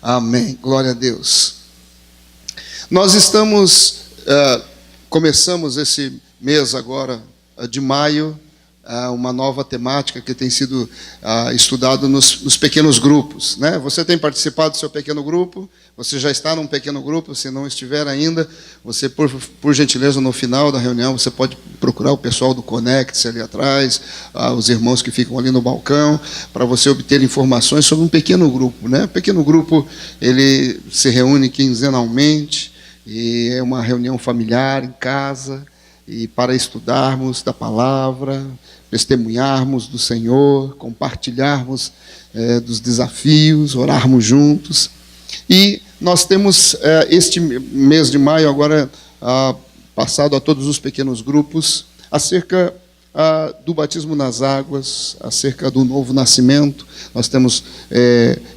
Amém. Glória a Deus. Nós começamos esse mês agora de maio, uma nova temática que tem sido estudado nos pequenos grupos, né? Você tem participado do seu pequeno grupo? Você já está num pequeno grupo? Se não estiver ainda, você, por gentileza, no final da reunião, você pode procurar o pessoal do Conecte ali atrás, os irmãos que ficam ali no balcão, para você obter informações sobre um pequeno grupo, né? O pequeno grupo, ele se reúne quinzenalmente, e é uma reunião familiar em casa, e para estudarmos da palavra, testemunharmos do Senhor, compartilharmos dos desafios, orarmos juntos. E nós temos este mês de maio agora passado a todos os pequenos grupos acerca do batismo nas águas, acerca do novo nascimento. Nós temos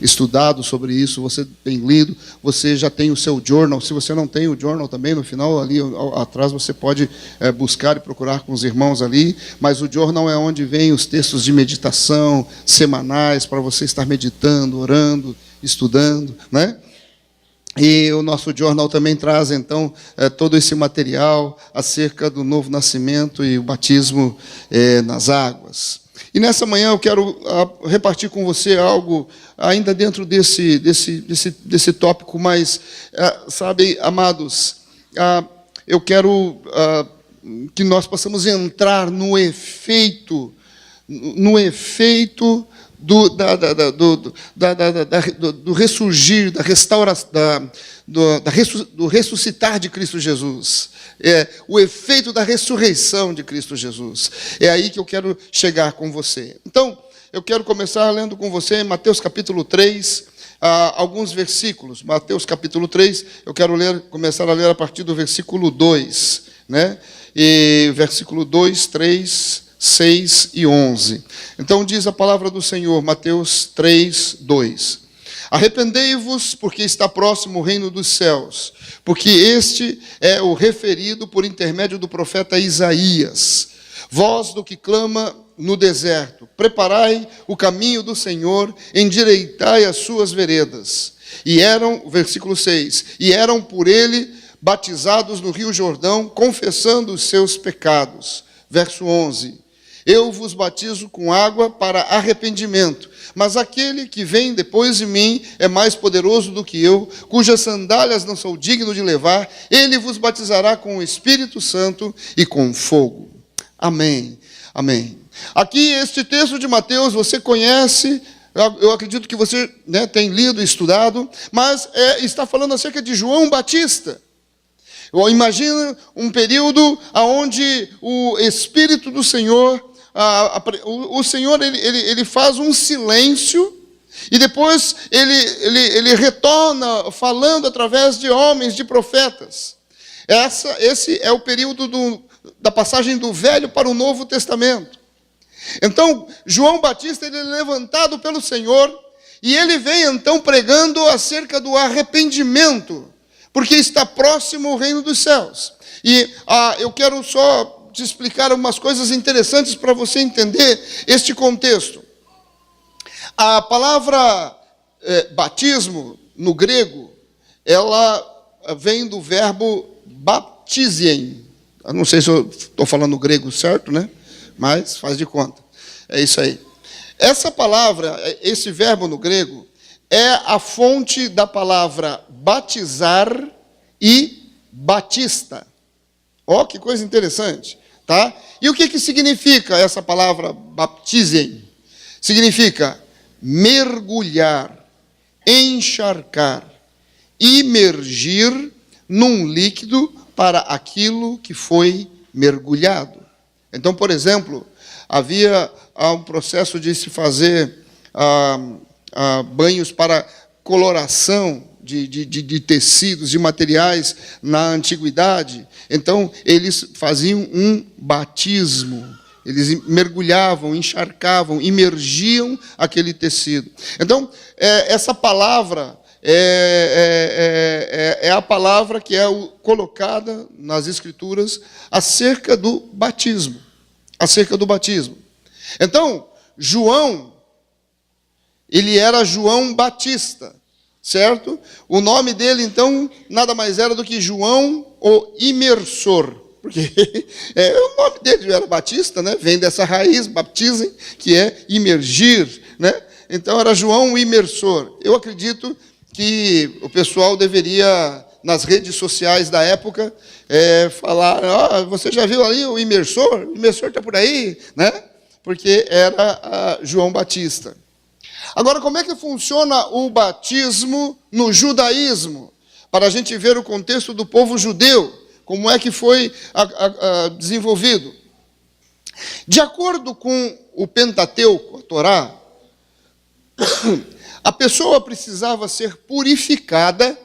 estudado sobre isso, você tem lido, você já tem o seu journal. Se você não tem o journal também, no final ali atrás você pode buscar e procurar com os irmãos ali, mas o journal é onde vem os textos de meditação semanais para você estar meditando, orando, estudando, né? E o nosso jornal também traz, então, todo esse material acerca do novo nascimento e o batismo nas águas. E nessa manhã eu quero repartir com você algo ainda dentro desse tópico, mas, sabe, amados, eu quero que nós possamos entrar no efeito do ressurgir, da restauração, do ressuscitar de Cristo Jesus. O efeito da ressurreição de Cristo Jesus. É aí que eu quero chegar com você. Então, eu quero começar lendo com você em Mateus capítulo 3, alguns versículos. Mateus capítulo 3, eu quero começar a ler a partir do versículo 2, né? E versículo 2, 3, 6 e 11. Então diz a palavra do Senhor, Mateus 3, 2. Arrependei-vos, porque está próximo o reino dos céus, porque este é o referido por intermédio do profeta Isaías. Voz do que clama no deserto, preparai o caminho do Senhor, endireitai as suas veredas. Versículo 6, e eram por ele batizados no rio Jordão, confessando os seus pecados. Verso 11, eu vos batizo com água para arrependimento, mas aquele que vem depois de mim é mais poderoso do que eu, cujas sandálias não sou digno de levar. Ele vos batizará com o Espírito Santo e com fogo. Amém. Amém. Aqui, este texto de Mateus, você conhece, eu acredito que você, né, tem lido e estudado, mas está falando acerca de João Batista. Imagina um período onde o Espírito do Senhor, o Senhor ele faz um silêncio e depois ele retorna falando através de homens, de profetas. Esse é o período da passagem do Velho para o Novo Testamento. Então, João Batista ele é levantado pelo Senhor e ele vem então pregando acerca do arrependimento, porque está próximo o reino dos céus. E eu quero só te explicar umas coisas interessantes para você entender este contexto. A palavra batismo, no grego, ela vem do verbo baptizien. Eu não sei se eu estou falando grego certo, né? Mas faz de conta. É isso aí. Essa palavra, esse verbo no grego, é a fonte da palavra batizar e batista. Ó, que coisa interessante, tá? E o que significa essa palavra baptizem? Significa mergulhar, encharcar, imergir num líquido para aquilo que foi mergulhado. Então, por exemplo, havia um processo de se fazer banhos para coloração de tecidos, de materiais na antiguidade. Então, eles faziam um batismo. Eles mergulhavam, encharcavam, imergiam aquele tecido. Então, essa palavra é a palavra que é colocada nas Escrituras acerca do batismo. Acerca do batismo. Então, João, ele era João Batista. certo? O nome dele, então, nada mais era do que João o Imersor, porque o nome dele era Batista, né? Vem dessa raiz, baptizem, que é imergir, né? Então era João o Imersor. Eu acredito que o pessoal deveria, nas redes sociais da época, falar, você já viu ali o imersor? O imersor está por aí, né? Porque era João Batista. Agora, como é que funciona o batismo no judaísmo? Para a gente ver o contexto do povo judeu, como é que foi desenvolvido. De acordo com o Pentateuco, a Torá, a pessoa precisava ser purificada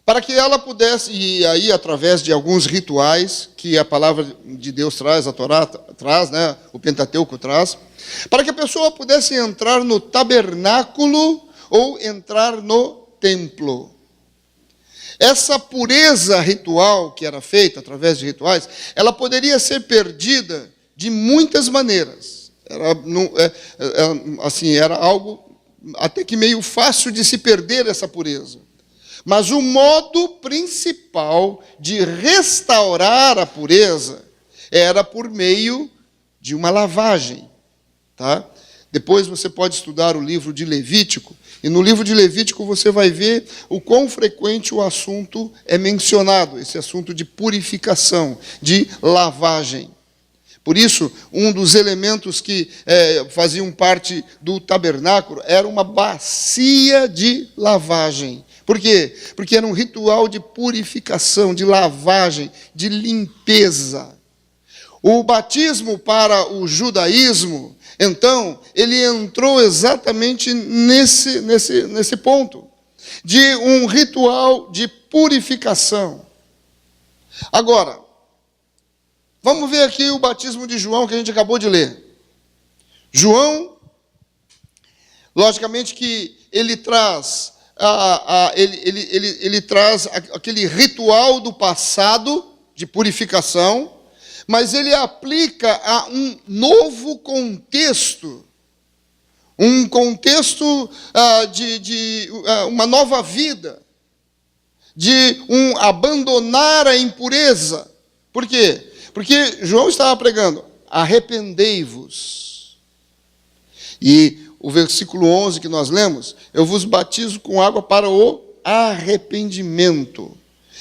para que ela pudesse, e aí através de alguns rituais que a palavra de Deus traz, a Torá traz, né, o Pentateuco traz, para que a pessoa pudesse entrar no tabernáculo ou entrar no templo. Essa pureza ritual que era feita através de rituais, ela poderia ser perdida de muitas maneiras. Era algo até que meio fácil de se perder essa pureza. Mas o modo principal de restaurar a pureza era por meio de uma lavagem. Tá? Depois você pode estudar o livro de Levítico, e no livro de Levítico você vai ver o quão frequente o assunto é mencionado, esse assunto de purificação, de lavagem. Por isso, um dos elementos que faziam parte do tabernáculo era uma bacia de lavagem. Por quê? Porque era um ritual de purificação, de lavagem, de limpeza. O batismo para o judaísmo, então, ele entrou exatamente nesse ponto, de um ritual de purificação. Agora, vamos ver aqui o batismo de João que a gente acabou de ler. João, logicamente que ele traz ele traz aquele ritual do passado de purificação, mas ele aplica a um novo contexto, um contexto de uma nova vida, de abandonar a impureza. Por quê? Porque João estava pregando, arrependei-vos. E o versículo 11 que nós lemos, eu vos batizo com água para o arrependimento.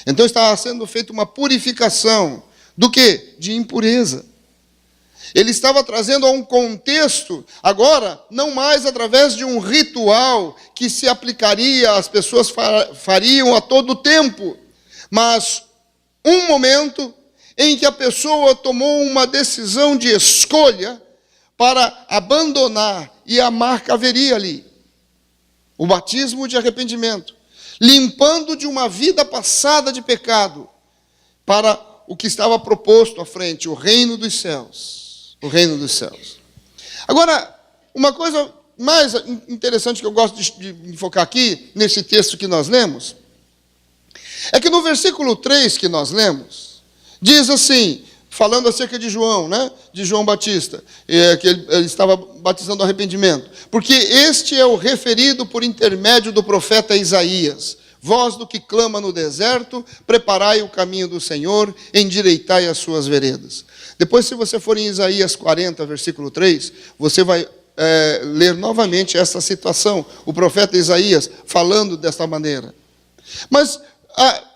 Então estava sendo feita uma purificação. Do quê? De impureza. Ele estava trazendo a um contexto, agora, não mais através de um ritual que se aplicaria, as pessoas fariam a todo tempo, mas um momento em que a pessoa tomou uma decisão de escolha para abandonar, e a marca haveria ali. O batismo de arrependimento, limpando de uma vida passada de pecado, para o que estava proposto à frente, o reino dos céus. O reino dos céus. Agora, uma coisa mais interessante que eu gosto de focar aqui, nesse texto que nós lemos, é que no versículo 3 que nós lemos, diz assim, falando acerca de João, né? De João Batista, que ele estava batizando arrependimento. Porque este é o referido por intermédio do profeta Isaías. Vós do que clama no deserto, preparai o caminho do Senhor, endireitai as suas veredas. Depois, se você for em Isaías 40, versículo 3, você vai ler novamente essa situação. O profeta Isaías falando desta maneira. Mas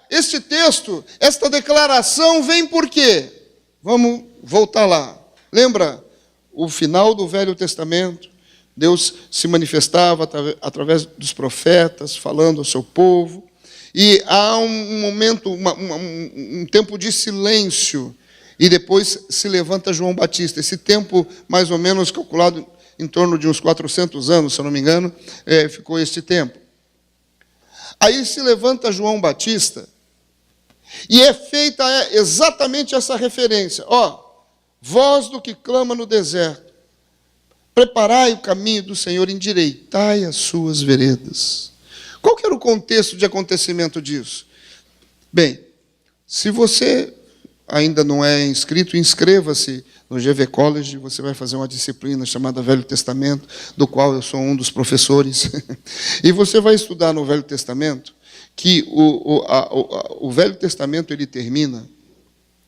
este texto, esta declaração vem por quê? Vamos voltar lá. Lembra o final do Velho Testamento? Deus se manifestava através dos profetas, falando ao seu povo. E há um momento, um tempo de silêncio. E depois se levanta João Batista. Esse tempo, mais ou menos calculado em torno de uns 400 anos, se eu não me engano, ficou este tempo. Aí se levanta João Batista. E é feita exatamente essa referência. Vós do que clama no deserto, preparai o caminho do Senhor, endireitai as suas veredas. Qual que era o contexto de acontecimento disso? Bem, se você ainda não é inscrito, inscreva-se no GV College. Você vai fazer uma disciplina chamada Velho Testamento, do qual eu sou um dos professores. E você vai estudar no Velho Testamento, que o Velho Testamento ele termina,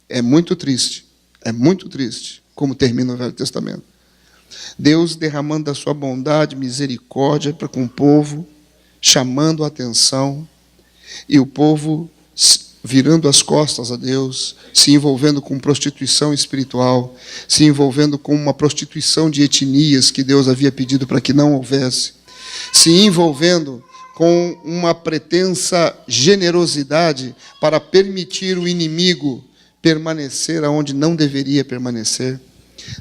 é muito triste como termina o Velho Testamento. Deus derramando a sua bondade, misericórdia para com o povo, chamando a atenção, e o povo virando as costas a Deus, se envolvendo com prostituição espiritual, se envolvendo com uma prostituição de etnias que Deus havia pedido para que não houvesse, se envolvendo com uma pretensa generosidade para permitir o inimigo permanecer onde não deveria permanecer.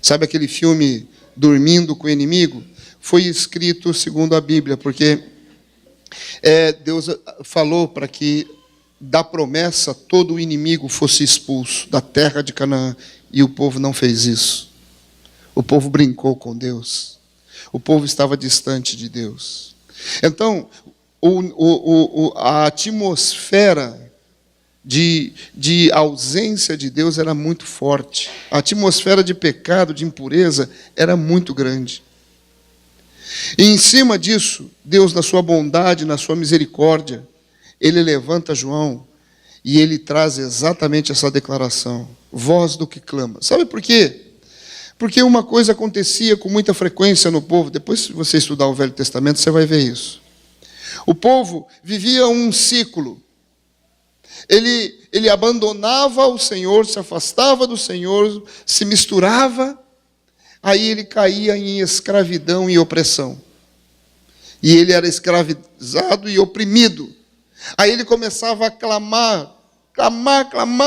Sabe aquele filme Dormindo com o Inimigo? Foi escrito segundo a Bíblia, porque Deus falou para que da promessa todo o inimigo fosse expulso da terra de Canaã, e o povo não fez isso. O povo brincou com Deus. O povo estava distante de Deus. Então, a atmosfera de ausência de Deus era muito forte. A atmosfera de pecado, de impureza, era muito grande. E em cima disso, Deus, na sua bondade, na sua misericórdia, Ele levanta João e ele traz exatamente essa declaração: voz do que clama. Sabe por quê? Porque uma coisa acontecia com muita frequência no povo. Depois, se você estudar o Velho Testamento, você vai ver isso. O povo vivia um ciclo. Ele abandonava o Senhor, se afastava do Senhor, se misturava, aí ele caía em escravidão e opressão. E ele era escravizado e oprimido. Aí ele começava a clamar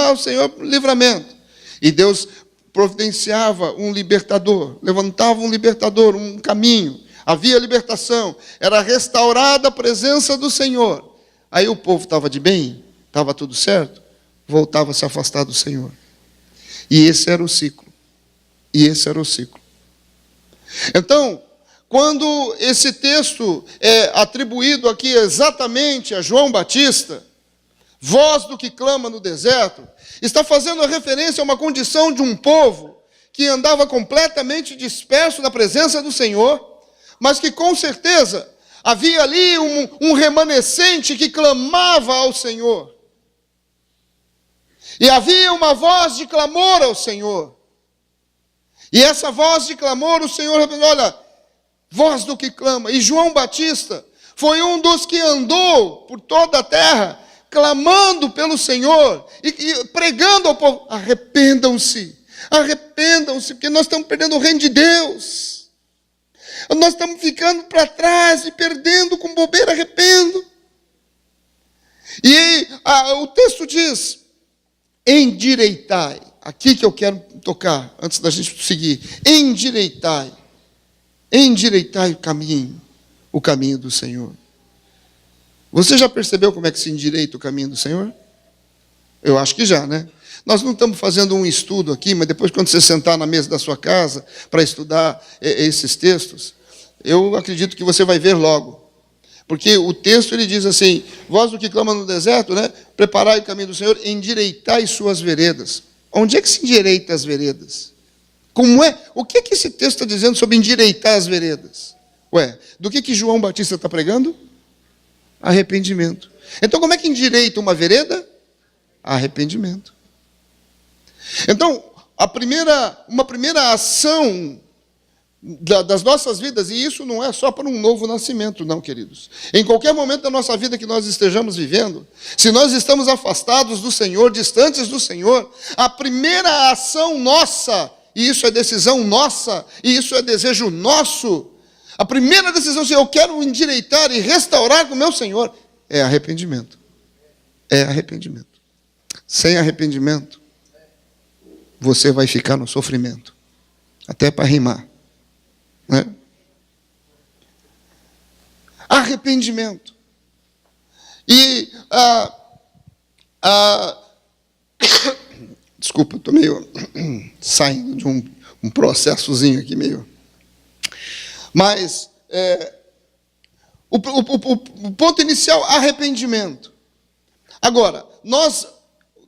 ao Senhor por livramento. E Deus providenciava um libertador, levantava um libertador, um caminho. Havia libertação, era restaurada a presença do Senhor. Aí o povo estava de bem, estava tudo certo, voltava a se afastar do Senhor. E esse era o ciclo. Então, quando esse texto é atribuído aqui exatamente a João Batista, voz do que clama no deserto, está fazendo a referência a uma condição de um povo que andava completamente disperso da presença do Senhor, mas que com certeza havia ali um remanescente que clamava ao Senhor. E havia uma voz de clamor ao Senhor. E essa voz de clamor, o Senhor, olha, voz do que clama. E João Batista foi um dos que andou por toda a terra, clamando pelo Senhor e pregando ao povo: arrependam-se, porque nós estamos perdendo o reino de Deus. Nós estamos ficando para trás e perdendo com bobeira, arrependo. E o texto diz: endireitai. Aqui que eu quero tocar, antes da gente seguir. Endireitai o caminho do Senhor. Você já percebeu como é que se endireita o caminho do Senhor? Eu acho que já, né? Nós não estamos fazendo um estudo aqui, mas depois, quando você sentar na mesa da sua casa para estudar esses textos, eu acredito que você vai ver logo. Porque o texto ele diz assim: vós do que clama no deserto, né? Preparai o caminho do Senhor, endireitai suas veredas. Onde é que se endireita as veredas? Como é? O que esse texto está dizendo sobre endireitar as veredas? Do que João Batista está pregando? Arrependimento. Então, como é que endireita uma vereda? Arrependimento. Então, uma primeira ação das nossas vidas, e isso não é só para um novo nascimento, não, queridos. Em qualquer momento da nossa vida que nós estejamos vivendo, se nós estamos afastados do Senhor, distantes do Senhor, a primeira ação nossa, e isso é decisão nossa, e isso é desejo nosso, a primeira decisão, se eu quero endireitar e restaurar com o meu Senhor, é arrependimento. É arrependimento. Sem arrependimento, você vai ficar no sofrimento. Até para rimar. Né? Arrependimento. E desculpa, estou meio saindo de um processozinho aqui meio. Mas o ponto inicial, arrependimento. Agora,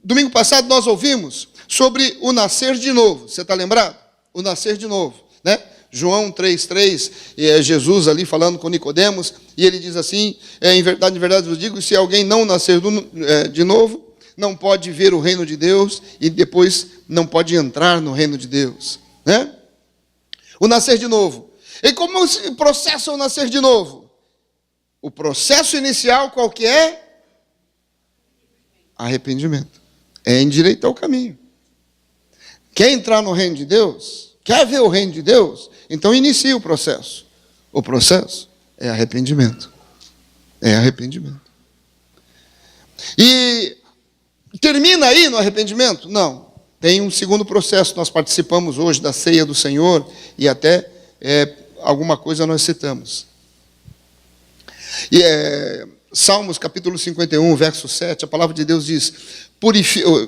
domingo passado nós ouvimos sobre o nascer de novo. Você está lembrado? O nascer de novo, né? João 3,3, é Jesus ali falando com Nicodemos, e ele diz assim, em verdade vos digo, se alguém não nascer de novo, não pode ver o reino de Deus, e depois não pode entrar no reino de Deus, né? O nascer de novo. E como se processa o nascer de novo? O processo inicial qual que é? Arrependimento. É endireitar o caminho. Quer entrar no reino de Deus? Quer ver o reino de Deus? Então inicie o processo. O processo é arrependimento. É arrependimento. E termina aí no arrependimento? Não. Tem um segundo processo. Nós participamos hoje da ceia do Senhor e até alguma coisa nós citamos. E Salmos capítulo 51, verso 7, a palavra de Deus diz,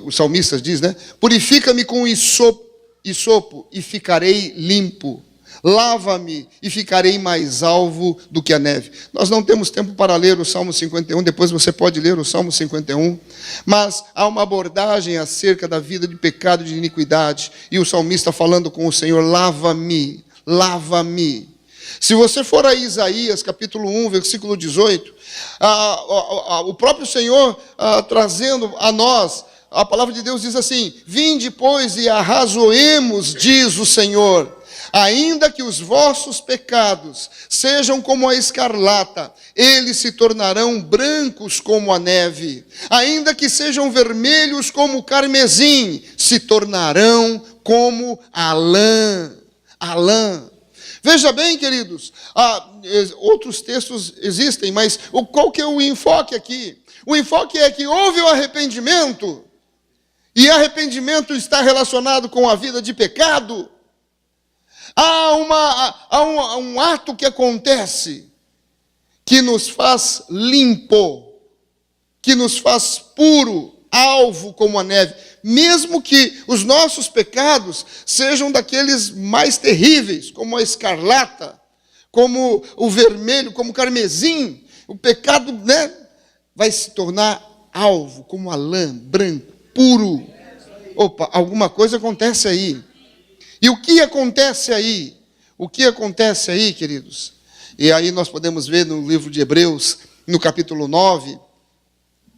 o salmista diz, né? Purifica-me com isopo e ficarei limpo. Lava-me e ficarei mais alvo do que a neve. Nós não temos tempo para ler o Salmo 51, depois você pode ler o Salmo 51, mas há uma abordagem acerca da vida de pecado e de iniquidade, e o salmista falando com o Senhor, lava-me, lava-me. Se você for a Isaías, capítulo 1, versículo 18, o próprio Senhor trazendo a nós, a palavra de Deus diz assim, vinde, pois, e arrazoemos, diz o Senhor, ainda que os vossos pecados sejam como a escarlata, eles se tornarão brancos como a neve, ainda que sejam vermelhos como o carmesim, se tornarão como a lã. A lã. Veja bem, queridos, outros textos existem, mas qual que é o enfoque aqui? O enfoque é que houve o arrependimento, e arrependimento está relacionado com a vida de pecado. Há um ato que acontece, que nos faz limpo, que nos faz puro, alvo como a neve. Mesmo que os nossos pecados sejam daqueles mais terríveis, como a escarlata, como o vermelho, como o carmesim, o pecado, né, vai se tornar alvo, como a lã, branco, puro. Opa, alguma coisa acontece aí. E o que acontece aí? O que acontece aí, queridos? E aí nós podemos ver no livro de Hebreus, no capítulo 9,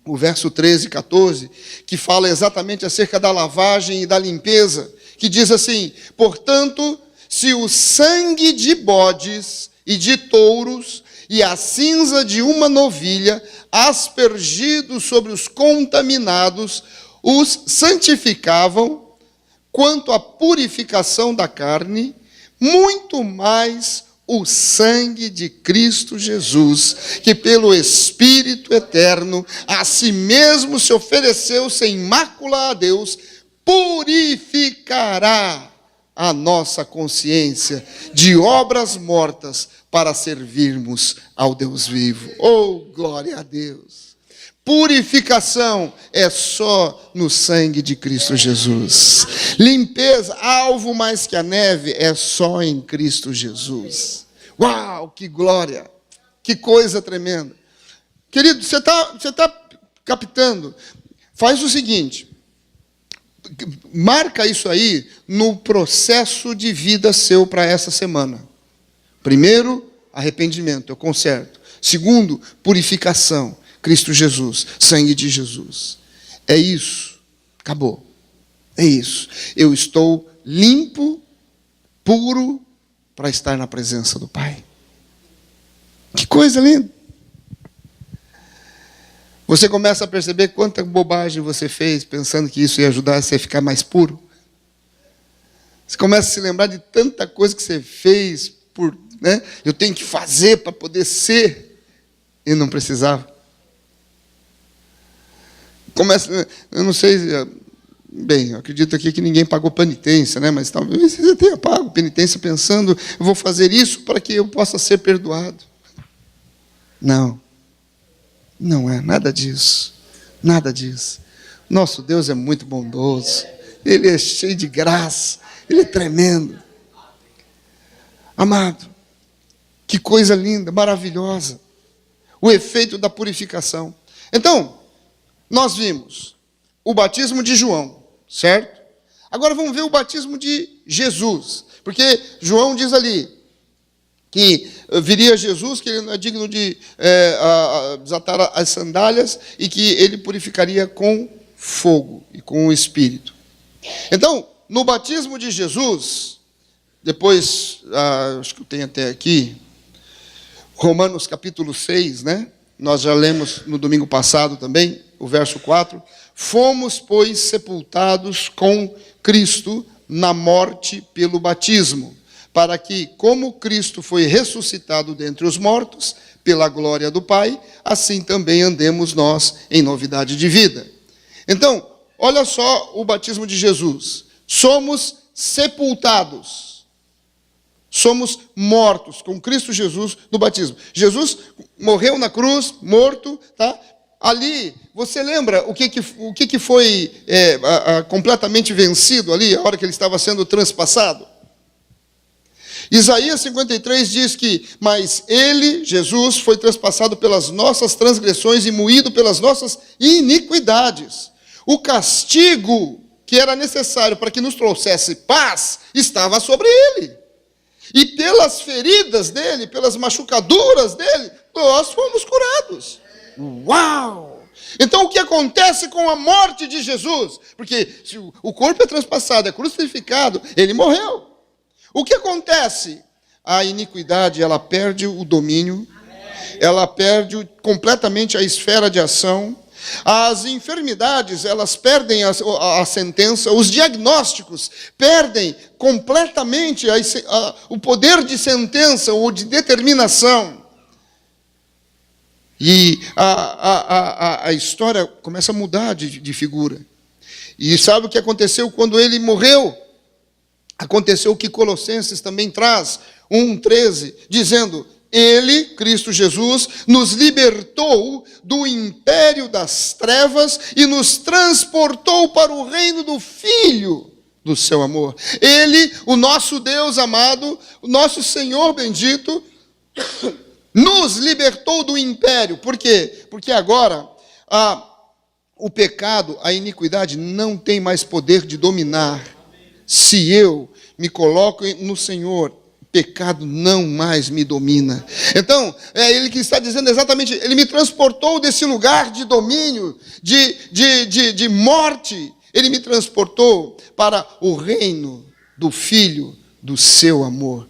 o verso 13 e 14, que fala exatamente acerca da lavagem e da limpeza, que diz assim, portanto, se o sangue de bodes e de touros e a cinza de uma novilha, aspergidos sobre os contaminados, os santificavam, quanto à purificação da carne, muito mais o sangue de Cristo Jesus, que pelo Espírito eterno, a si mesmo se ofereceu sem mácula a Deus, purificará a nossa consciência de obras mortas para servirmos ao Deus vivo. Oh, glória a Deus! Purificação é só no sangue de Cristo Jesus. Limpeza, alvo mais que a neve, é só em Cristo Jesus. Uau, que glória! Que coisa tremenda. Querido, você tá captando? Faz o seguinte, marca isso aí no processo de vida seu para essa semana. Primeiro, arrependimento, eu conserto. Segundo, purificação. Cristo Jesus, sangue de Jesus. É isso. Acabou. É isso. Eu estou limpo, puro, para estar na presença do Pai. Que coisa linda. Você começa a perceber quanta bobagem você fez, pensando que isso ia ajudar você a ficar mais puro. Você começa a se lembrar de tanta coisa que você fez, né? Eu tenho que fazer para poder ser, e não precisava. Começa, eu não sei, bem, eu acredito aqui que ninguém pagou penitência, né? Mas talvez você tenha pago penitência pensando, eu vou fazer isso para que eu possa ser perdoado. Não, não é nada disso, nada disso. Nosso Deus é muito bondoso, Ele é cheio de graça, Ele é tremendo. Amado, que coisa linda, maravilhosa, o efeito da purificação. Então, nós vimos o batismo de João, certo? Agora vamos ver o batismo de Jesus. Porque João diz ali que viria Jesus, que ele não é digno de desatar as sandálias e que ele purificaria com fogo e com o Espírito. Então, no batismo de Jesus, depois, acho que eu tenho até aqui, Romanos capítulo 6, né? Nós já lemos no domingo passado também, o verso 4. Fomos, pois, sepultados com Cristo na morte pelo batismo, para que, como Cristo foi ressuscitado dentre os mortos, pela glória do Pai, assim também andemos nós em novidade de vida. Então, olha só o batismo de Jesus. Somos sepultados. Somos mortos com Cristo Jesus no batismo. Jesus morreu na cruz, morto, tá? Ali, você lembra o que foi completamente vencido ali, a hora que ele estava sendo transpassado? Isaías 53 diz que, mas ele, Jesus, foi transpassado pelas nossas transgressões e moído pelas nossas iniquidades. O castigo que era necessário para que nos trouxesse paz estava sobre ele. E pelas feridas dele, pelas machucaduras dele, nós fomos curados. Uau! Então o que acontece com a morte de Jesus? Porque se o corpo é transpassado, é crucificado, ele morreu. O que acontece? A iniquidade, ela perde o domínio, ela perde completamente a esfera de ação. As enfermidades, elas perdem a sentença, os diagnósticos perdem completamente o poder de sentença ou de determinação. E a história começa a mudar de figura. E sabe o que aconteceu quando ele morreu? Aconteceu o que Colossenses também traz, 1:13, dizendo: ele, Cristo Jesus, nos libertou do império das trevas e nos transportou para o reino do Filho do seu amor. Ele, o nosso Deus amado, o nosso Senhor bendito, nos libertou do império. Por quê? Porque agora o pecado, a iniquidade não tem mais poder de dominar. Se eu me coloco no Senhor, pecado não mais me domina. Então, é ele que está dizendo exatamente, ele me transportou desse lugar de domínio, de morte, ele me transportou para o reino do Filho do seu amor.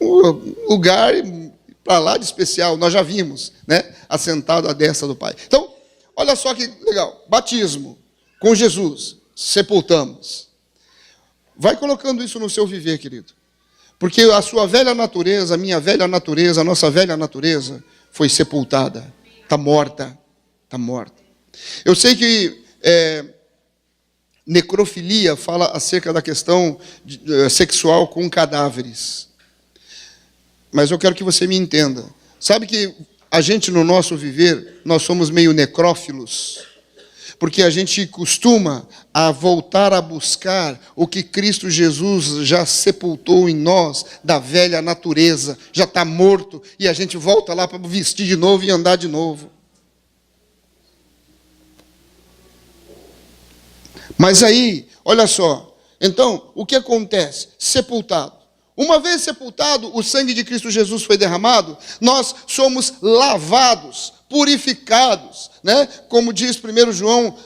Um lugar para lá de especial, nós já vimos, né? Assentado à destra do Pai. Então, olha só que legal, batismo com Jesus, sepultamos. Vai colocando isso no seu viver, querido. Porque a sua velha natureza, a minha velha natureza, a nossa velha natureza foi sepultada. Está morta. Está morta. Eu sei que necrofilia fala acerca da questão sexual com cadáveres. Mas eu quero que você me entenda. Sabe que a gente no nosso viver, nós somos meio necrófilos. Porque a gente costuma a voltar a buscar o que Cristo Jesus já sepultou em nós, da velha natureza, já está morto, e a gente volta lá para vestir de novo e andar de novo. Mas aí, olha só, então, o que acontece? Sepultado. Uma vez sepultado, o sangue de Cristo Jesus foi derramado, nós somos lavados, purificados, né? Como diz 1 João,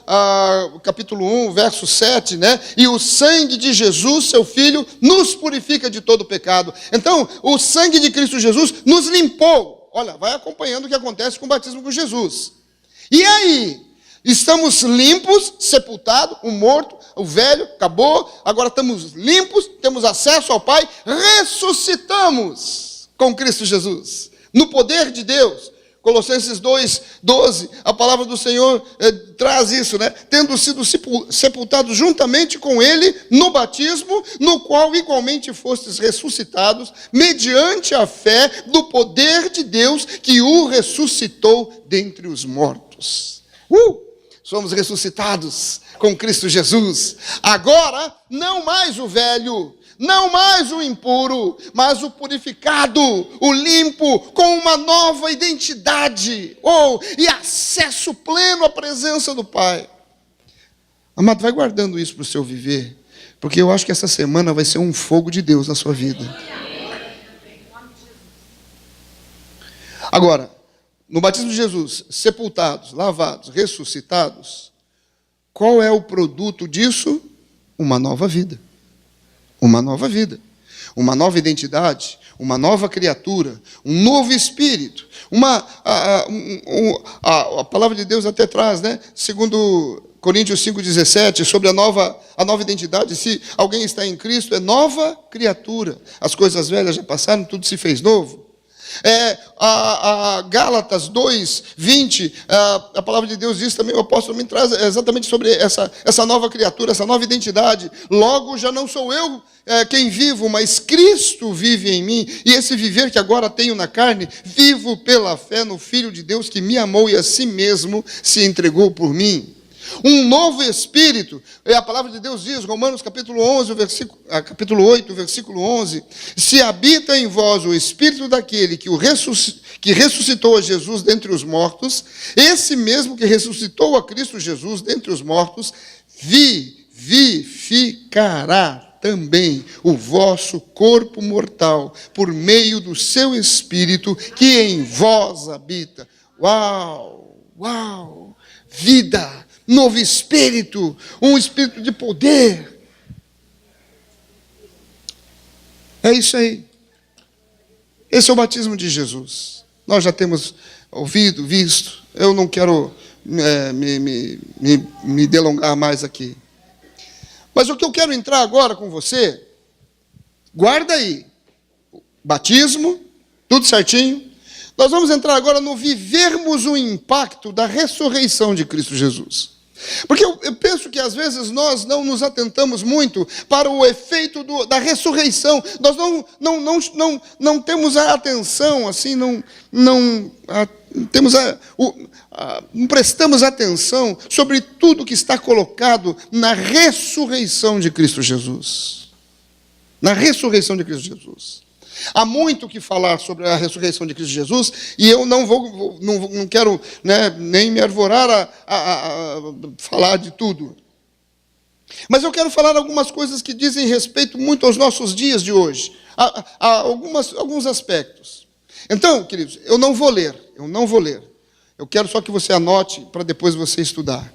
capítulo 1, verso 7, né? E o sangue de Jesus, seu Filho, nos purifica de todo pecado. Então, o sangue de Cristo Jesus nos limpou. Olha, vai acompanhando o que acontece com o batismo com Jesus. E aí? Estamos limpos, sepultados, o morto, o velho, acabou. Agora estamos limpos, temos acesso ao Pai, ressuscitamos com Cristo Jesus, no poder de Deus. Colossenses 2:12, a palavra do Senhor traz isso, né? Tendo sido sepultados juntamente com Ele no batismo, no qual igualmente fostes ressuscitados, mediante a fé do poder de Deus que o ressuscitou dentre os mortos. Somos ressuscitados com Cristo Jesus. Agora, não mais o velho, não mais o impuro, mas o purificado, o limpo, com uma nova identidade, e acesso pleno à presença do Pai. Amado, vai guardando isso para o seu viver, Porque eu acho que essa semana vai ser um fogo de Deus na sua vida. Agora, no batismo de Jesus, sepultados, lavados, ressuscitados, qual é o produto disso? Uma nova vida. Uma nova vida. Uma nova identidade, uma nova criatura, um novo espírito. A palavra de Deus até traz, né? Segundo Coríntios 5,17, sobre a nova identidade. Se alguém está em Cristo, é nova criatura. As coisas velhas já passaram, tudo se fez novo. Gálatas 2:20, a palavra de Deus diz também, o apóstolo me traz exatamente sobre essa nova criatura, essa nova identidade. Logo já não sou eu quem vivo, mas Cristo vive em mim, e esse viver que agora tenho na carne, vivo pela fé no Filho de Deus que me amou e a si mesmo se entregou por mim. Um novo espírito, a palavra de Deus diz, Romanos capítulo 8, versículo 11, se habita em vós o espírito daquele que ressuscitou a Jesus dentre os mortos, esse mesmo que ressuscitou a Cristo Jesus dentre os mortos, vivificará também o vosso corpo mortal, por meio do seu espírito que em vós habita. Uau! Vida! Novo espírito, um espírito de poder. É isso aí. Esse é o batismo de Jesus. Nós já temos ouvido, visto. Eu não quero me delongar mais aqui. Mas o que eu quero entrar agora com você, guarda aí. Batismo, tudo certinho. Nós vamos entrar agora no vivermos o impacto da ressurreição de Cristo Jesus. Porque eu penso que às vezes nós não nos atentamos muito para o efeito da ressurreição. Nós não temos a atenção, assim, não prestamos atenção sobre tudo que está colocado na ressurreição de Cristo Jesus. Na ressurreição de Cristo Jesus. Há muito o que falar sobre a ressurreição de Cristo Jesus, e eu não quero, né, nem me arvorar a falar de tudo. Mas eu quero falar algumas coisas que dizem respeito muito aos nossos dias de hoje. Alguns aspectos. Então, queridos, eu não vou ler. Eu quero só que você anote para depois você estudar.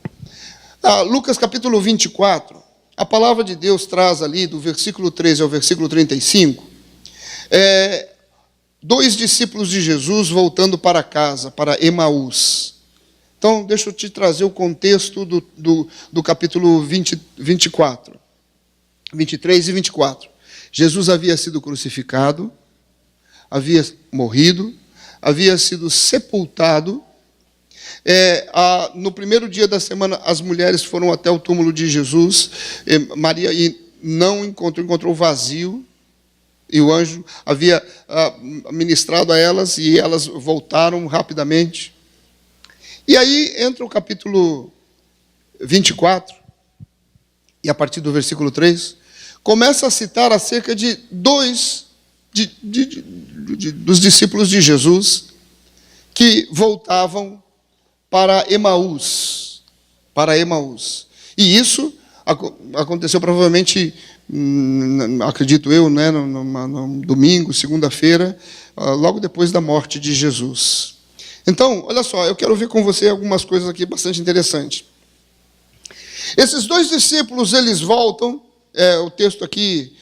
Lucas capítulo 24, a palavra de Deus traz ali, do versículo 13 ao versículo 35, dois discípulos de Jesus voltando para casa, para Emaús. Então, deixa eu te trazer o contexto do capítulo 24, 23 e 24. Jesus havia sido crucificado, havia morrido, havia sido sepultado. No primeiro dia da semana, as mulheres foram até o túmulo de Jesus. Maria não encontrou vazio. E o anjo havia ministrado a elas, e elas voltaram rapidamente. E aí entra o capítulo 24, e a partir do versículo 3, começa a citar acerca de dois dos discípulos de Jesus que voltavam para Emaús. E isso aconteceu provavelmente, acredito eu, né, no domingo, segunda-feira, logo depois da morte de Jesus. Então, olha só, eu quero ver com você algumas coisas aqui bastante interessantes. Esses dois discípulos, eles voltam, o texto aqui,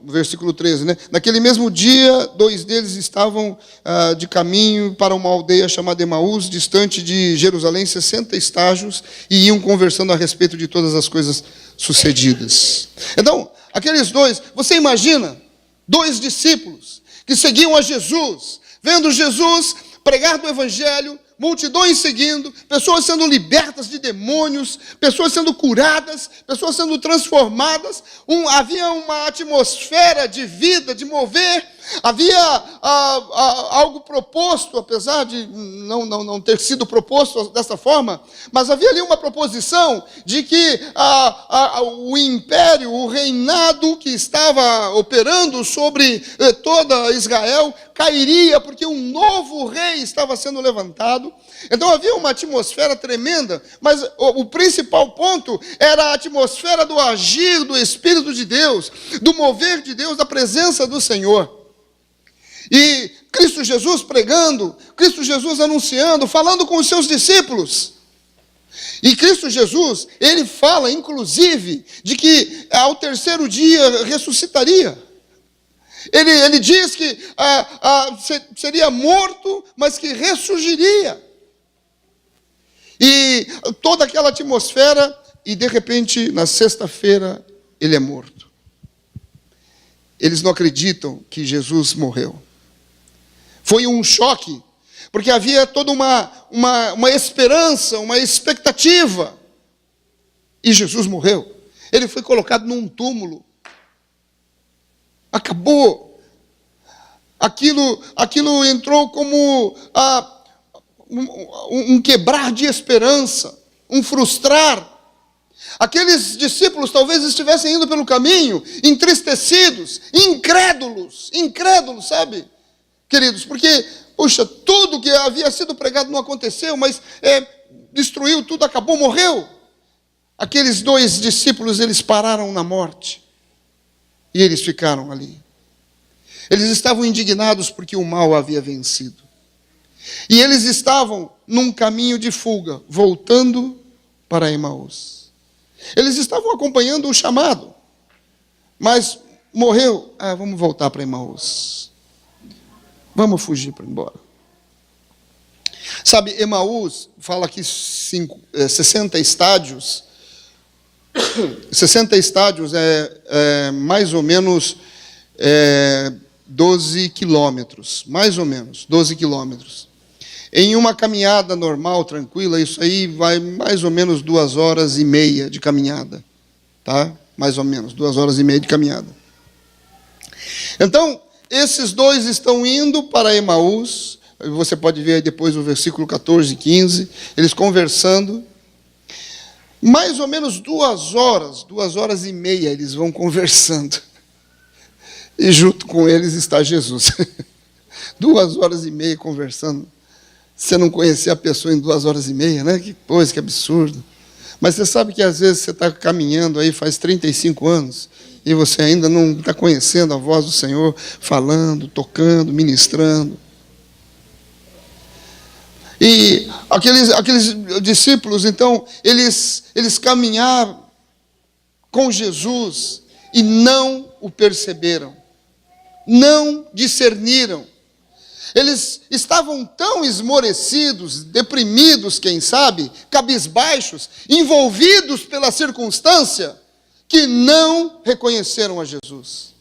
versículo 13, né? Naquele mesmo dia, dois deles estavam de caminho para uma aldeia chamada Emaús, distante de Jerusalém, 60 estágios, e iam conversando a respeito de todas as coisas sucedidas. Então, aqueles dois, você imagina, dois discípulos que seguiam a Jesus, vendo Jesus pregar do Evangelho, multidões seguindo, pessoas sendo libertas de demônios, pessoas sendo curadas, pessoas sendo transformadas. Havia uma atmosfera de vida, de mover. Havia algo proposto, apesar de não ter sido proposto dessa forma, mas havia ali uma proposição de que o império, o reinado que estava operando sobre toda Israel, cairia, porque um novo rei estava sendo levantado. ressuscitado. Então havia uma atmosfera tremenda, mas o principal ponto era a atmosfera do agir do Espírito de Deus, do mover de Deus, da presença do Senhor. E Cristo Jesus pregando, Cristo Jesus anunciando, falando com os seus discípulos. E Cristo Jesus, ele fala, inclusive, de que ao terceiro dia ressuscitaria. Ele diz que seria morto, mas que ressurgiria. E toda aquela atmosfera, e de repente, na sexta-feira, ele é morto. Eles não acreditam que Jesus morreu. Foi um choque, porque havia toda uma esperança, uma expectativa. E Jesus morreu. Ele foi colocado num túmulo. Acabou. Aquilo entrou como um quebrar de esperança, um frustrar. Aqueles discípulos talvez estivessem indo pelo caminho, entristecidos, incrédulos, sabe, queridos? Porque, puxa, tudo que havia sido pregado não aconteceu, mas destruiu tudo, acabou, morreu. Aqueles 2 discípulos, eles pararam na morte. E eles ficaram ali. Eles estavam indignados porque o mal havia vencido. E eles estavam num caminho de fuga, voltando para Emaús. Eles estavam acompanhando o chamado, mas morreu. Vamos voltar para Emaús. Vamos fugir para embora. Sabe, Emaús, fala aqui 60 estádios. 60 estádios é mais ou menos 12 quilômetros. Mais ou menos, 12 quilômetros. Em uma caminhada normal, tranquila, isso aí vai mais ou menos 2h30 de caminhada. Tá? Mais ou menos, 2h30 de caminhada. Então, esses 2 estão indo para Emaús. Você pode ver aí depois o versículo 14 e 15. Eles conversando. Mais ou menos 2h30 eles vão conversando. E junto com eles está Jesus. 2h30 conversando. Você não conhecer a pessoa em 2h30, né? Que coisa, que absurdo. Mas você sabe que às vezes você está caminhando aí faz 35 anos e você ainda não está conhecendo a voz do Senhor, falando, tocando, ministrando. E aqueles discípulos, então, eles caminharam com Jesus e não o perceberam, não discerniram. Eles estavam tão esmorecidos, deprimidos, quem sabe, cabisbaixos, envolvidos pela circunstância, que não reconheceram a Jesus.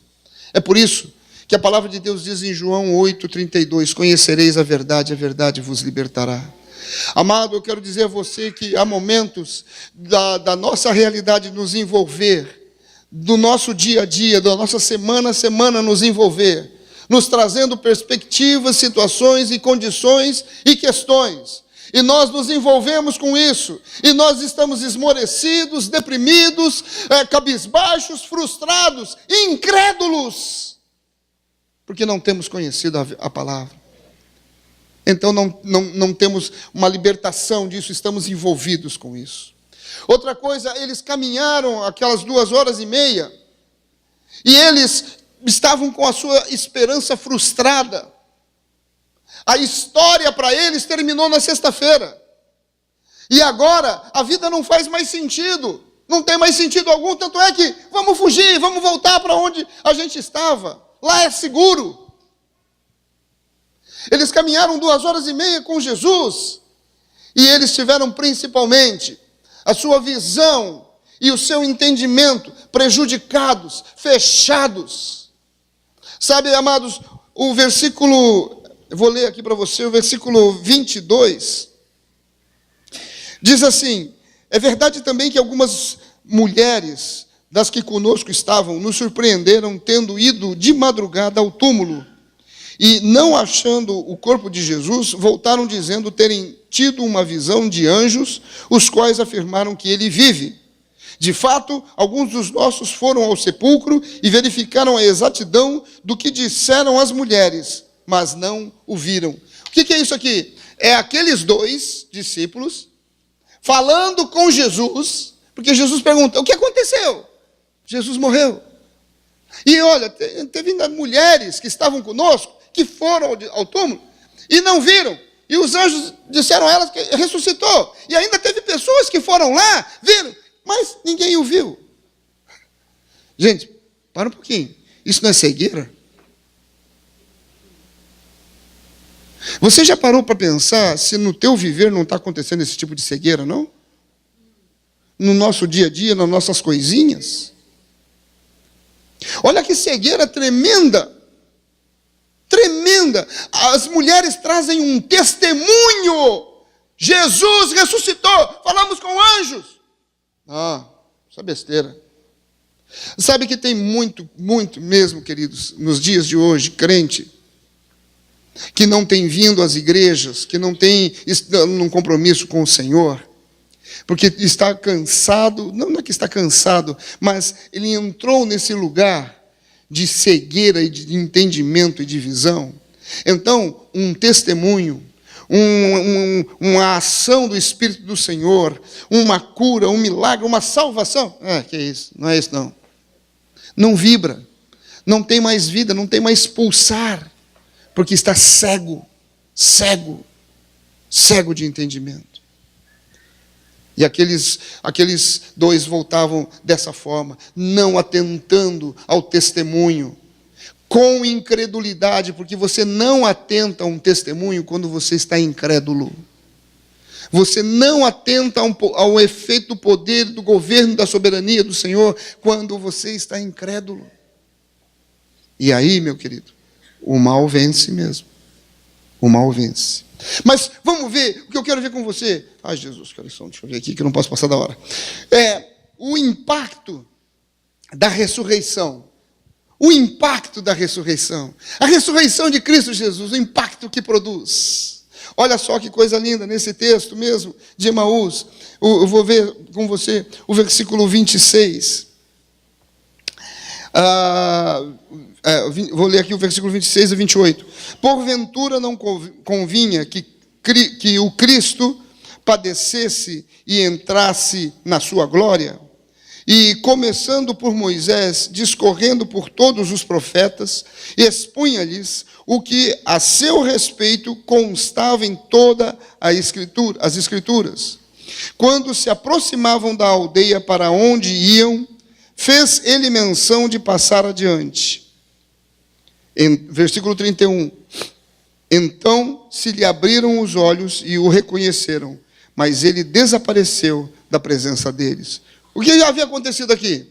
É por isso que a palavra de Deus diz em João 8,32, conhecereis a verdade vos libertará. Amado, eu quero dizer a você que há momentos da nossa realidade nos envolver, do nosso dia a dia, da nossa semana a semana nos envolver, nos trazendo perspectivas, situações e condições e questões. E nós nos envolvemos com isso. E nós estamos esmorecidos, deprimidos, cabisbaixos, frustrados, incrédulos. Porque não temos conhecido a palavra. Então não temos uma libertação disso, estamos envolvidos com isso. Outra coisa, eles caminharam aquelas 2h30 e eles estavam com a sua esperança frustrada. A história para eles terminou na sexta-feira. E agora a vida não faz mais sentido. Não tem mais sentido algum, tanto é que vamos fugir, vamos voltar para onde a gente estava. Lá é seguro. Eles caminharam 2h30 com Jesus. E eles tiveram principalmente a sua visão e o seu entendimento prejudicados, fechados. Sabe, amados, o versículo, eu vou ler aqui para você, o versículo 22, diz assim: é verdade também que algumas mulheres das que conosco estavam nos surpreenderam tendo ido de madrugada ao túmulo e, não achando o corpo de Jesus, voltaram dizendo terem tido uma visão de anjos, os quais afirmaram que ele vive. De fato, alguns dos nossos foram ao sepulcro e verificaram a exatidão do que disseram as mulheres, mas não o viram. O que é isso aqui? é aqueles dois discípulos falando com Jesus, porque Jesus pergunta: o que aconteceu? Jesus morreu. E olha, teve ainda mulheres que estavam conosco, que foram ao túmulo e não viram. E os anjos disseram a elas que ressuscitou. E ainda teve pessoas que foram lá, viram, mas ninguém o viu. Gente, para um pouquinho. Isso não é cegueira? Você já parou para pensar se no teu viver não está acontecendo esse tipo de cegueira, não? No nosso dia a dia, nas nossas coisinhas? Olha que cegueira tremenda. Tremenda. As mulheres trazem um testemunho. Jesus ressuscitou. Falamos com anjos. Isso é besteira. Sabe que tem muito mesmo, queridos, nos dias de hoje, crente, que não tem vindo às igrejas, que não tem um compromisso com o Senhor, porque está cansado, não é que está cansado, mas ele entrou nesse lugar de cegueira e de entendimento e de visão. Então, um testemunho, uma ação do Espírito do Senhor, uma cura, um milagre, uma salvação, que é isso, não é isso não. Não vibra, não tem mais vida, não tem mais pulsar, porque está cego de entendimento. E aqueles dois voltavam dessa forma, não atentando ao testemunho, com incredulidade, porque você não atenta a um testemunho quando você está incrédulo. Você não atenta ao efeito do poder, do governo, da soberania do Senhor, quando você está incrédulo. E aí, meu querido, o mal vence mesmo. O mal vence. Mas vamos ver, o que eu quero ver com você. Jesus, deixa eu ver aqui, que eu não posso passar da hora. O impacto da ressurreição. O impacto da ressurreição. A ressurreição de Cristo Jesus, o impacto que produz. Olha só que coisa linda nesse texto mesmo de Emaús. Eu vou ver com você o versículo 26. Vou ler aqui o versículo 26 e 28. Porventura não convinha que o Cristo padecesse e entrasse na sua glória? E, começando por Moisés, discorrendo por todos os profetas, expunha-lhes o que a seu respeito constava em toda as Escrituras. Quando se aproximavam da aldeia para onde iam, fez ele menção de passar adiante. Versículo 31. Então se lhe abriram os olhos e o reconheceram, mas ele desapareceu da presença deles. O que já havia acontecido aqui?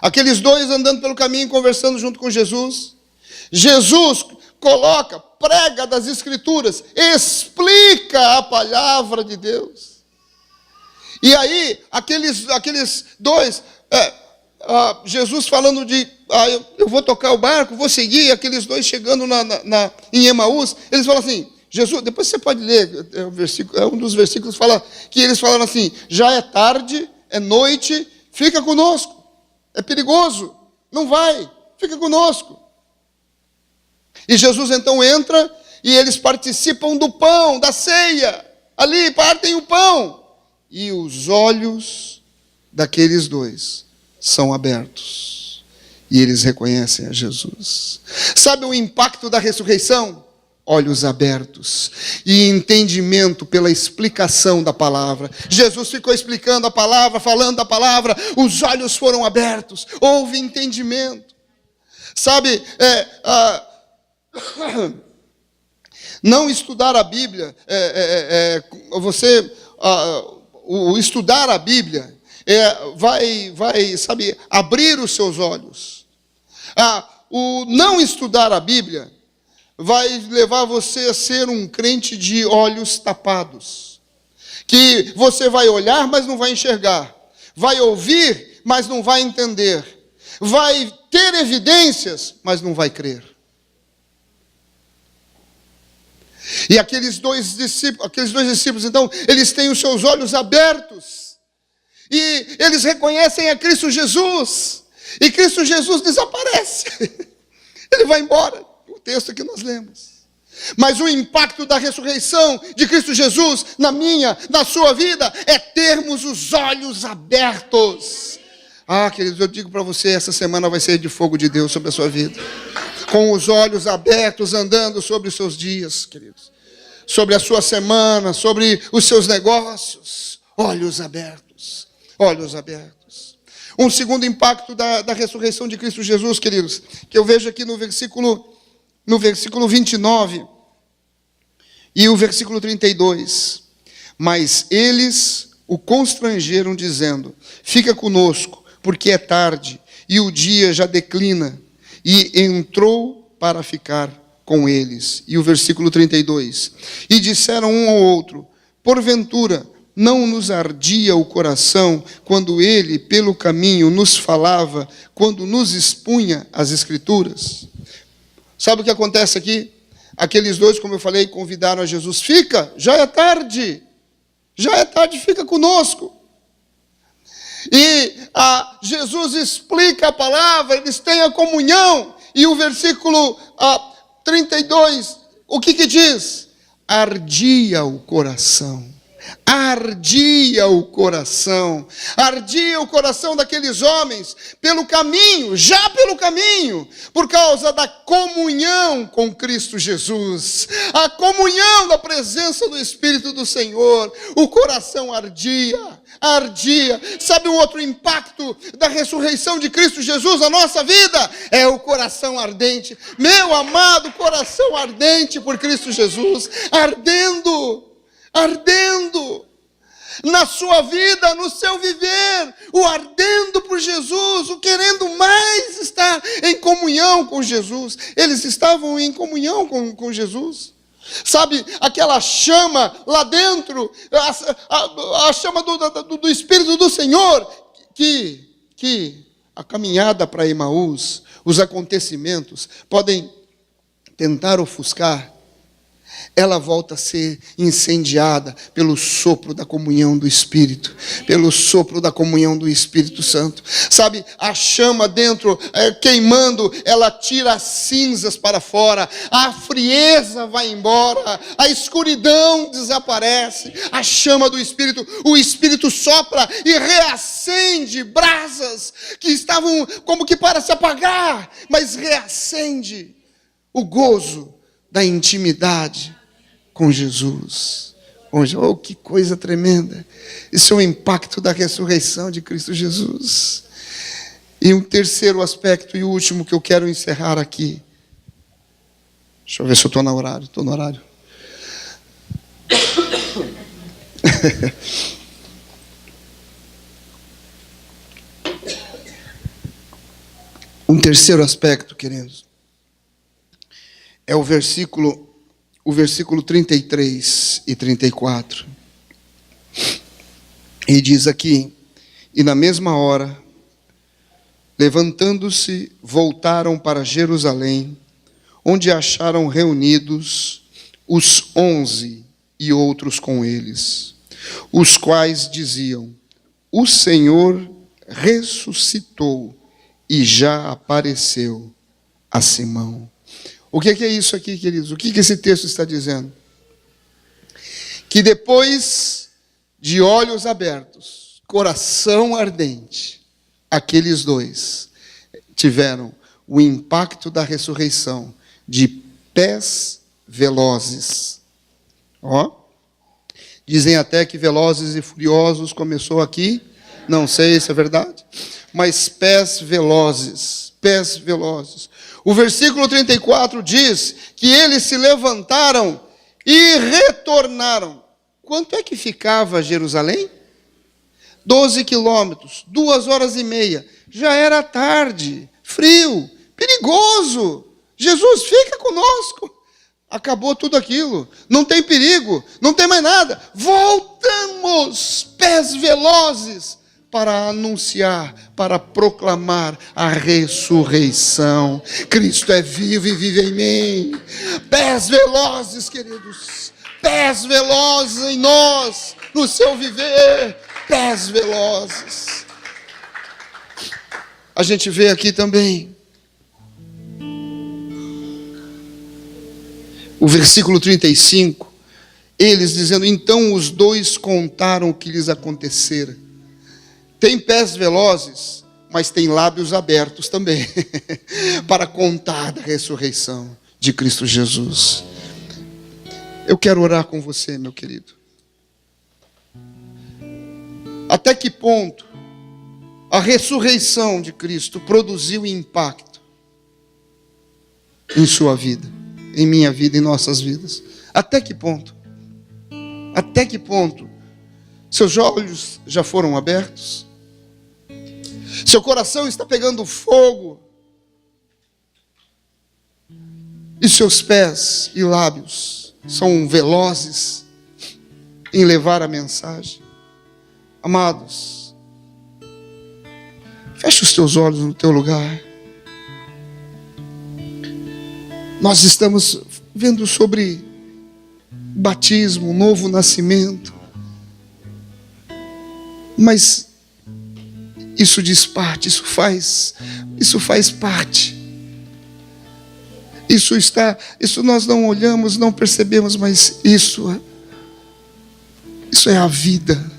Aqueles dois andando pelo caminho, conversando junto com Jesus. Jesus prega das Escrituras, explica a palavra de Deus. E aí, aqueles dois, Jesus falando eu vou tocar o barco, vou seguir, aqueles dois chegando em Emaús, eles falam assim, Jesus, depois você pode ler, um dos versículos fala que eles falaram assim, já é tarde, é noite, fica conosco, é perigoso, não vai, fica conosco. E Jesus então entra e eles participam do pão, da ceia, ali partem o pão, e os olhos daqueles dois são abertos, e eles reconhecem a Jesus. Sabe o impacto da ressurreição? Olhos abertos e entendimento pela explicação da palavra. Jesus ficou explicando a palavra, falando a palavra, os olhos foram abertos, houve entendimento. Sabe, não estudar a Bíblia, o estudar a Bíblia vai, sabe, abrir os seus olhos. O não estudar a Bíblia vai levar você a ser um crente de olhos tapados. Que você vai olhar, mas não vai enxergar. Vai ouvir, mas não vai entender. Vai ter evidências, mas não vai crer. E aqueles dois discípulos, então, eles têm os seus olhos abertos. E eles reconhecem a Cristo Jesus. E Cristo Jesus desaparece. Ele vai embora. O texto que nós lemos. Mas o impacto da ressurreição de Cristo Jesus na minha, na sua vida, é termos os olhos abertos. Queridos, eu digo para você, essa semana vai ser de fogo de Deus sobre a sua vida. Com os olhos abertos, andando sobre os seus dias, queridos. Sobre a sua semana, sobre os seus negócios. Olhos abertos, olhos abertos. Um segundo impacto da ressurreição de Cristo Jesus, queridos, que eu vejo aqui no versículo 29 e o versículo 32. Mas eles o constrangeram, dizendo: fica conosco, porque é tarde, e o dia já declina. E entrou para ficar com eles. E o versículo 32. E disseram um ao outro: porventura, não nos ardia o coração quando ele, pelo caminho, nos falava, quando nos expunha as Escrituras? Sabe o que acontece aqui? Aqueles dois, como eu falei, convidaram a Jesus: fica, já é tarde, fica conosco. E Jesus explica a palavra, eles têm a comunhão. E o versículo 32, o que diz? Ardia o coração. Ardia o coração daqueles homens, já pelo caminho, por causa da comunhão com Cristo Jesus, a comunhão da presença do Espírito do Senhor. O coração ardia. Sabe um outro impacto da ressurreição de Cristo Jesus na nossa vida? É o coração ardente. Meu amado, coração ardente por Cristo Jesus, ardendo na sua vida, no seu viver, o ardendo por Jesus, o querendo mais estar em comunhão com Jesus. Eles estavam em comunhão com Jesus. Sabe, aquela chama lá dentro, a chama do Espírito do Senhor, que a caminhada para Emaús, os acontecimentos podem tentar ofuscar, ela volta a ser incendiada pelo sopro da comunhão do Espírito, pelo sopro da comunhão do Espírito Santo. Sabe, a chama dentro, queimando, ela tira as cinzas para fora, a frieza vai embora, a escuridão desaparece, a chama do Espírito, o Espírito sopra e reacende brasas que estavam como que para se apagar, mas reacende o gozo da intimidade com Jesus. Oh, que coisa tremenda. Isso é o impacto da ressurreição de Cristo Jesus. E um terceiro aspecto e último que eu quero encerrar aqui. Deixa eu ver se eu estou no horário. Estou no horário. Um terceiro aspecto, queridos, é o versículo 33 e 34. E diz aqui: e na mesma hora, levantando-se, voltaram para Jerusalém, onde acharam reunidos os 11 e outros com eles, os quais diziam: o Senhor ressuscitou e já apareceu a Simão. O que é isso aqui, queridos? O que esse texto está dizendo? Que depois de olhos abertos, coração ardente, aqueles dois tiveram o impacto da ressurreição de pés velozes. Dizem até que Velozes e Furiosos começou aqui, não sei se é verdade, mas pés velozes. O versículo 34 diz que eles se levantaram e retornaram. Quanto é que ficava Jerusalém? 12 quilômetros, 2h30. Já era tarde, frio, perigoso. Jesus, fica conosco. Acabou tudo aquilo. Não tem perigo, não tem mais nada. Voltamos, pés velozes, para anunciar, para proclamar a ressurreição. Cristo é vivo e vive em mim. Pés velozes, queridos. Pés velozes em nós, no seu viver. Pés velozes. A gente vê aqui também O versículo 35, eles dizendo: então os dois contaram o que lhes acontecera. Tem pés velozes, mas tem lábios abertos também, para contar da ressurreição de Cristo Jesus. Eu quero orar com você, meu querido. Até que ponto a ressurreição de Cristo produziu impacto em sua vida, em minha vida, em nossas vidas? Até que ponto? Até que ponto seus olhos já foram abertos? Seu coração está pegando fogo? E seus pés e lábios são velozes em levar a mensagem? Amados, feche os teus olhos no teu lugar. Nós estamos vendo sobre batismo, novo nascimento. Mas isso diz parte, isso faz parte. Isso nós não olhamos, não percebemos, mas isso é a vida.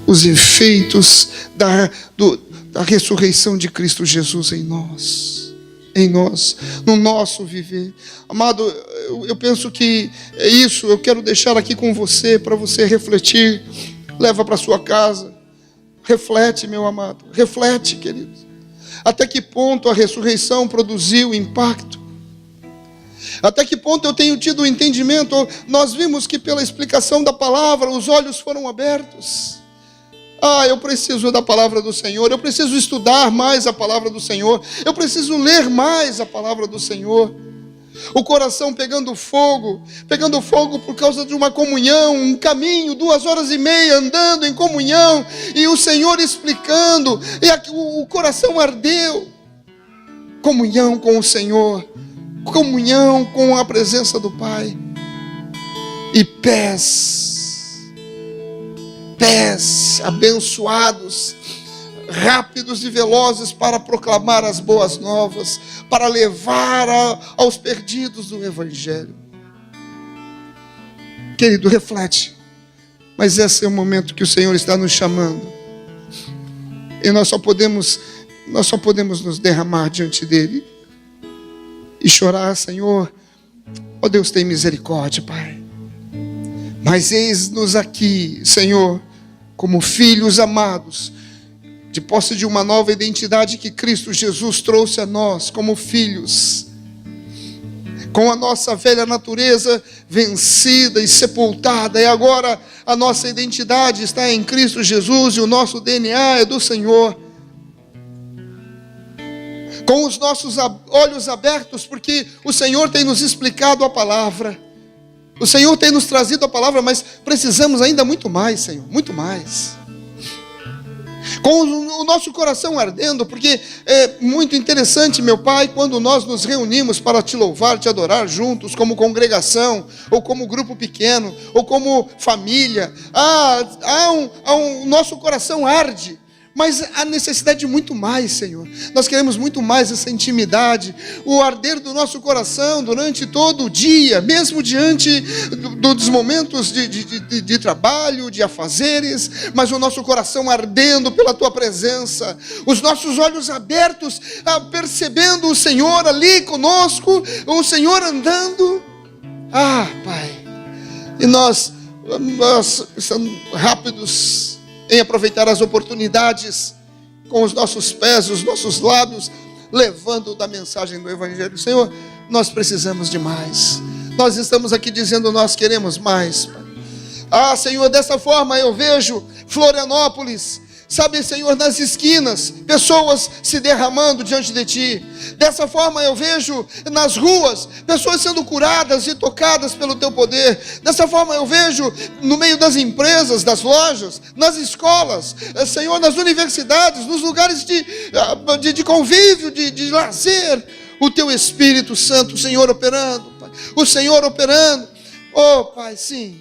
Os efeitos da ressurreição de Cristo Jesus em nós, no nosso viver. Amado, eu penso que é isso. Eu quero deixar aqui com você, para você refletir. Leva para sua casa, reflete, meu amado, reflete, querido. Até que ponto a ressurreição produziu impacto? Até que ponto eu tenho tido o entendimento? Nós vimos que pela explicação da palavra, os olhos foram abertos. Eu preciso da palavra do Senhor, eu preciso estudar mais a palavra do Senhor, eu preciso ler mais a palavra do Senhor. O coração pegando fogo por causa de uma comunhão, um caminho, 2h30 andando em comunhão, e o Senhor explicando, e o coração ardeu. Comunhão com o Senhor, comunhão com a presença do Pai. E pés abençoados, rápidos e velozes para proclamar as boas novas, para levar aos perdidos do Evangelho. Querido, reflete. Mas esse é o momento que o Senhor está nos chamando. E nós só podemos nos derramar diante dEle e chorar: Senhor, ó Deus, tem misericórdia, Pai. Mas eis-nos aqui, Senhor, como filhos amados, de posse de uma nova identidade que Cristo Jesus trouxe a nós, como filhos, com a nossa velha natureza vencida e sepultada, e agora a nossa identidade está em Cristo Jesus, e o nosso DNA é do Senhor. Com os nossos olhos abertos, porque o Senhor tem nos explicado a palavra, o Senhor tem nos trazido a palavra, mas precisamos ainda muito mais, Senhor, muito mais. Com o nosso coração ardendo, porque é muito interessante, meu Pai, quando nós nos reunimos para te louvar, te adorar juntos, como congregação, ou como grupo pequeno, ou como família. O nosso coração arde. Mas há necessidade de muito mais, Senhor. Nós queremos muito mais essa intimidade, o arder do nosso coração durante todo o dia, mesmo diante dos momentos de trabalho, de afazeres, mas o nosso coração ardendo pela Tua presença, os nossos olhos abertos, percebendo o Senhor ali conosco, o Senhor andando. Pai, e nós estamos rápidos em aproveitar as oportunidades, com os nossos pés, os nossos lábios, levando da mensagem do Evangelho. Senhor, nós precisamos de mais. Nós estamos aqui dizendo: nós queremos mais, Pai. Senhor, dessa forma eu vejo Florianópolis, sabe, Senhor, nas esquinas, pessoas se derramando diante de Ti. Dessa forma eu vejo nas ruas, pessoas sendo curadas e tocadas pelo Teu poder. Dessa forma eu vejo no meio das empresas, das lojas, nas escolas, Senhor, nas universidades, nos lugares de convívio, de lazer, o Teu Espírito Santo, o Senhor operando, Pai. O Senhor operando. Pai, sim.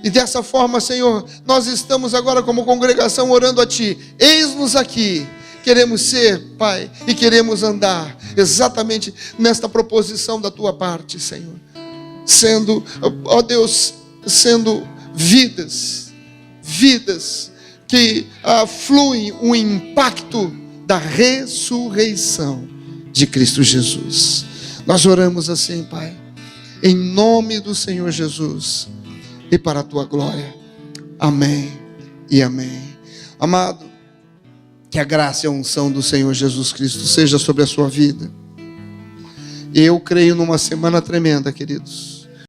E dessa forma, Senhor, nós estamos agora como congregação orando a Ti. Eis-nos aqui. Queremos ser, Pai, e queremos andar exatamente nesta proposição da tua parte, Senhor. Sendo, ó Deus, sendo vidas que fluem o impacto da ressurreição de Cristo Jesus. Nós oramos assim, Pai, em nome do Senhor Jesus e para a tua glória. Amém e amém. Amado, que a graça e a unção do Senhor Jesus Cristo seja sobre a sua vida. Eu creio numa semana tremenda, queridos.